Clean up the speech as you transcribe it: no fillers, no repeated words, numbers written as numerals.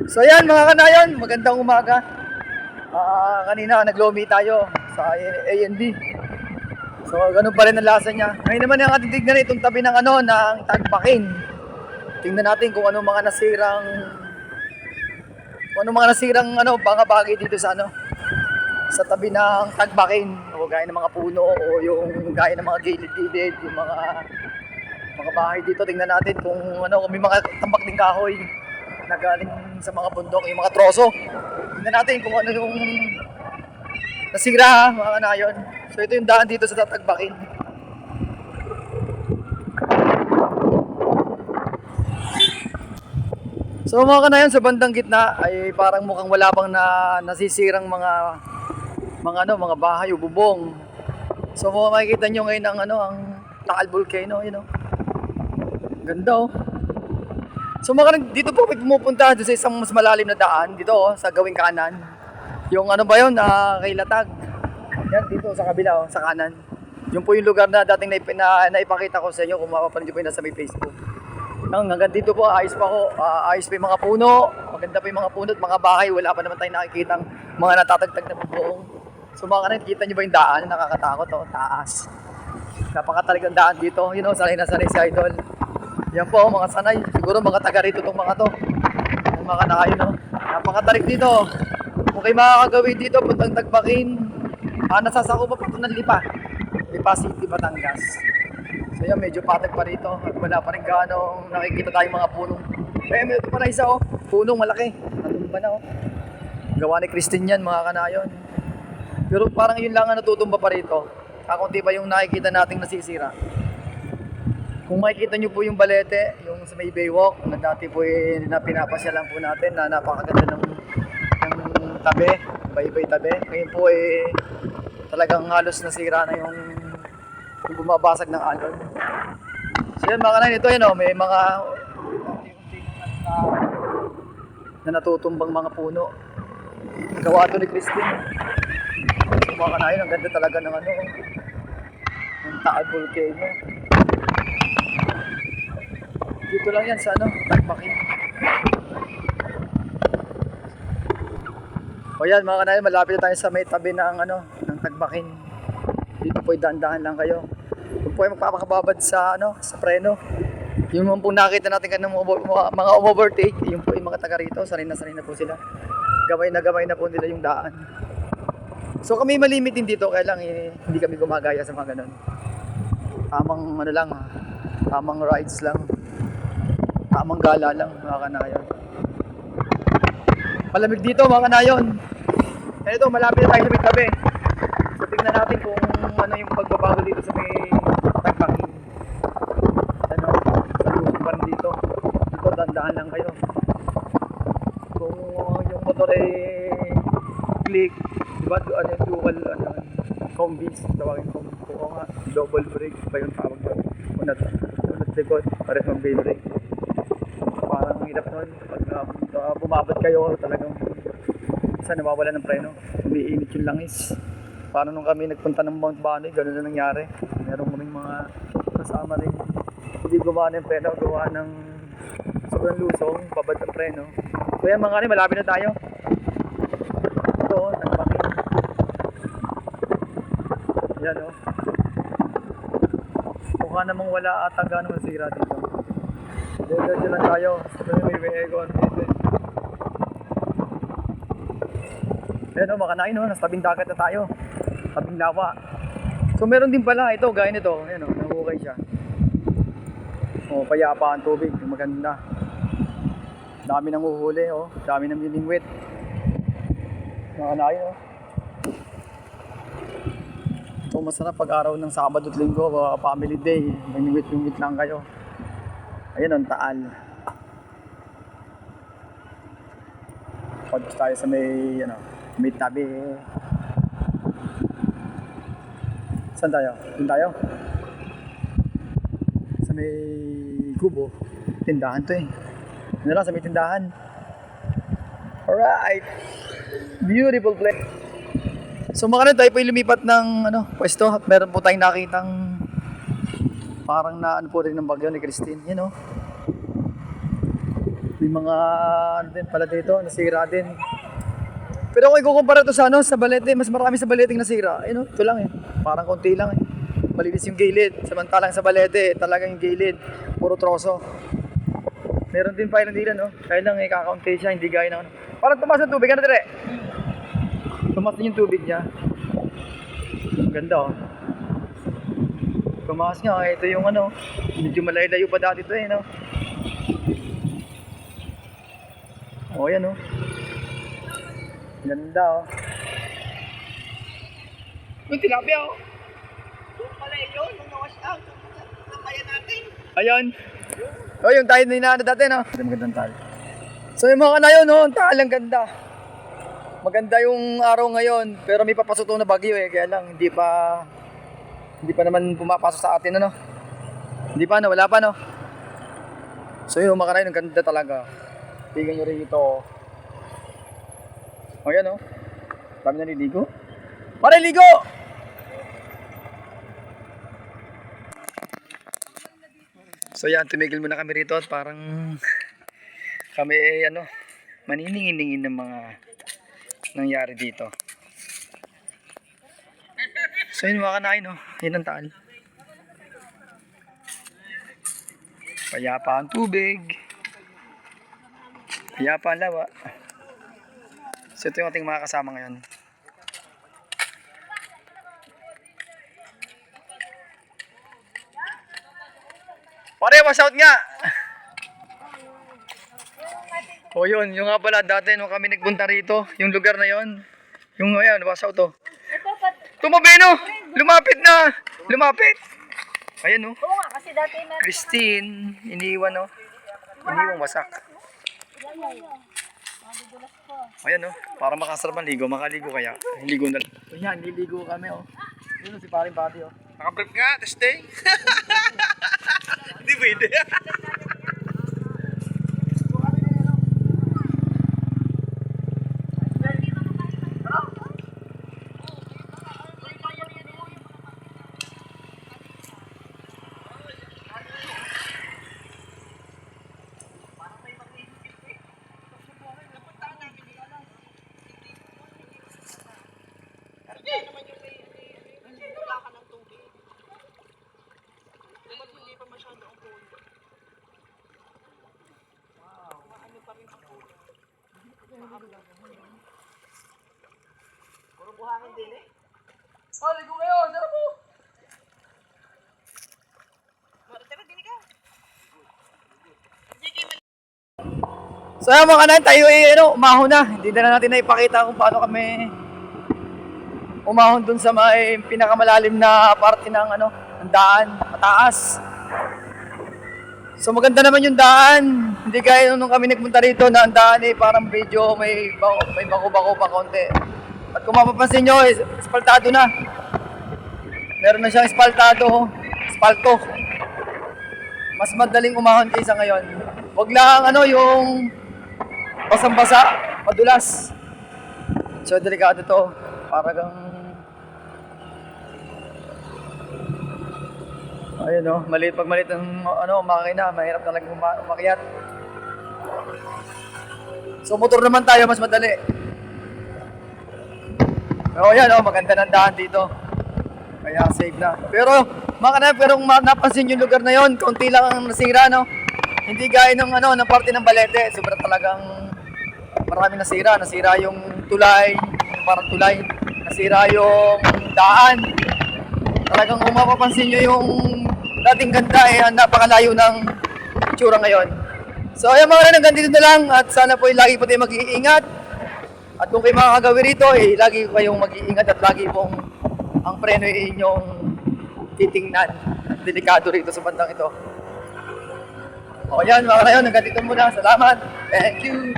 So yan mga kanayon, magandang umaga. Kanina naglomi tayo sa A&B. So ganun pa rin ang lasa niya. Ngayon naman yung ating tignan itong tabi ng ng Tagbakin. Tingnan natin kung ano mga nasirang mga bagay dito sa sa tabi ng Tagbakin. O gaya ng mga puno o yung gaya ng mga gilid-gilid, yung mga bahay dito. Tingnan natin kung kung may mga tambak ding kahoy na galing sa mga bundok, yung mga troso. Tingnan natin kung ano yung nasira mga kanayon. So ito yung daan dito sa Tagbakin. So mga kanayon, sa bandang gitna ay parang mukhang wala pang nasisirang mga bahay o bubong. So makikita nyo ngayon ang Taal Volcano, Ganda oh. So dito po may pumupunta doon sa isang mas malalim na daan dito sa gawing kanan. Yung ba yun, kay Latag. Yan dito sa kabila sa kanan. Yung po yung lugar na dating naipakita ko sa inyo kung mapapanood po yung nasa may Facebook. Hanggang dito po ayos pa ko, ayos pa yung mga puno, maganda pa yung mga puno at mga bahay, wala pa naman tayong nakikitang mga natatagtag na bubuong. So mga kanan, kita nyo ba yung daan? Nakakatakot taas. Napakatalagang daan dito, sanay na sanay si Idol. Yan po, mga sanay. Siguro mga taga rito itong mga to. Yung mga kanayon, napakatarik dito. Kung kayo makakagawin dito, puntang Tagbakin, nasasako pa ng Lipa City, Batangas. So yan, medyo patag pa rito. At wala pa rin gaano nakikita tayong mga punong. Ito pa na isa, punong malaki. Natumba na, gawa ni Christine yan, mga kanayon. Pero parang yun lang ang natutumba pa rito. Kakunti pa yung nakikita nating nasisira. Kung makikita nyo po yung balete, yung sa may Baywalk, na dati po na pinapasyalan po natin na napakaganda ng tabi, baybay tabi. Ngayon po talagang halos nasira na yung bumabasag ng alon. So yan mga kanayon, ito may mga na natutumbang mga puno. Gawa ito ni Christine. So mga kanayon, ang ganda talaga ng ng Taal Volcano. Dito lang yan sa Tagbakin. O yan mga kanayon, malapit na tayo sa may tabi ng ng Tagbakin. Dito po daan-dahan lang kayo. Kung po ay magpapakababad sa sa preno. Yung mga pong nakita natin kanang mga overtake, yung po yung mga taga rito, sanay na po sila. Gamay na po nila yung daan. So kami malimit din dito, kaya lang hindi kami gumagaya sa mga ganun. Tamang tamang rides lang. Tamang gala lang mga kanayon. Malamig dito mga kanayon. Ito, malapit na tayo sa may tabi. So tingnan natin kung ano yung pagbabago dito sa may Tagbakin. Sa lupa pa rin dito. Dito, dandahan lang kayo. Kung yung motor click, diba yung dual combis, tawagin ko. Oo nga, double brake pa yung tawag doon. Unat likod, pares ng brake. Parang hirap nun pag bumabot kayo, talagang isa nawawala ng preno, umiinit yung langis. Paano nung kami nagpunta ng Mount Banoy, gano'n na nangyari. Meron kaming mga kasama rin, hindi gumana yung preno, gawa ng sobrang lusong, babad ng preno. So yan mga kani, malapit na tayo. Ito, Tagbakin. Yan mukha namang wala ata gano'ng masira dito. Diyan lang tayo. May aircon. Ayan mga kanayon, nasa tabing dagat na tayo. Tabing lawa. So meron din pala ito, gaya nito. Ayan nahukay siya. Payapa ang tubig, maganda. Dami nang uhuli, dami nang biningwit. Mga kanayon, So masarap pag araw ng Sabado at Linggo, family day, biningwit lang kayo. Ayan Taal. Pagkas tayo sa may tabi. Saan tayo? Doon tayo? Sa may kubo. Tindahan to Ano lang, sa may tindahan. Alright. Beautiful place. So mga tayo po lumipat ng pwesto at meron po tayong nakitang parang po rin ng bagyo ni Christine, May mga ano din pala dito, nasira din. Pero kung ikukumpara to sa ano, sa Balete, mas marami sa Baleting nasira. Ayun, ito lang eh. Parang konti lang eh. Malinis yung gilid. Samantalang sa Balete, talagang yung gilid, puro troso. Meron din pa ilang dila, no? Kaya lang eh, kakaunti siya, hindi gaya ng ano. Parang tumas ang tubig, ano dire? Tumas din yung tubig niya. Ang ganda oh. Tumaas nga, ito yung ano, medyo malayo-layo pa dati ito eh, no? Oh, yan oh. Ganda oh. Yung tilapia oh. Yung pala yun, nung nawash out, nabayan natin. Ayan. Oh, yung tayo na inaano dati, no? Magandang tayo. So yung mga kanayon, no? Ang taal, ang ganda. Maganda yung araw ngayon, pero may papasok na bagyo eh. Kaya lang, hindi pa naman pumapasok sa atin, ano? Hindi pa, no? Wala pa, no? So yung mga kanayon, ang ganda talaga. Tingnan nyo rin ito. O yan, no? Dami na niligo. Pare, ligo! So yan, tumigil muna kami rito at parang kami ano, maniningin-ningin ng mga nangyari dito. So yun mga kanain, no? Yun ang taal. Payapa ang tubig. Payapa ang lawa. So ito yung ating mga kasama ngayon. Pare, wash out nga! O yun, yung nga pala dati nung kami nagpunta rito, yung lugar na yon, yung ayan, wash out to. Tumabi no! Lumapit na! Lumapit! Ayan no. Oo nga, kasi dati na... Christine, iniwan no. Iniwan wasak. Ayan no, para makasarap ang ligo, makaligo kaya. Ligo na lang. Ayan, niligo kami oh. Yun si paring pati oh. Nakabrief nga, testing. Hindi pwede. Puro buhangin din eh. Oh, ligo kayo! Sarap po! Tara, din ka. So yan mga kanan, tayo ay umahon na. Hindi na natin na ipakita kung paano kami umahon dun sa may pinakamalalim na parte ng ng daan, mataas. So maganda naman yung daan. Hindi gaya nung kami nagpunta rito na ang daan eh parang medyo may bako-bako pa konti. At kung mapapansin nyo, espaltado na. Meron na siyang espalto. Mas madaling umahon kaysa ngayon. Huwag lang yung basang-basa, madulas. So delikado to. Parang ayun pag maliit ang makina, mahirap talagang umakyat. So motor naman tayo, mas madali. Yan maganda ng daan dito. Kaya safe na. Pero napansin yung lugar na yon, kaunti lang ang nasira, no? Hindi gaya ng ng parte ng Balete. Sobrang talagang marami nasira. Nasira yung tulay, parang tulay. Nasira yung daan. Talagang kung mapapansin nyo yung dating ganda napakalayo ng itsura ngayon. So ayan mga kanan, ganito na lang at sana po lagi po tayo mag-iingat. At kung kayo makakagawin rito, lagi kayong mag-iingat at lagi pong ang preno ay inyong titingnan. Delikado rito sa bandang ito. O yan mga kanan, hanggang dito muna. Salamat. Thank you.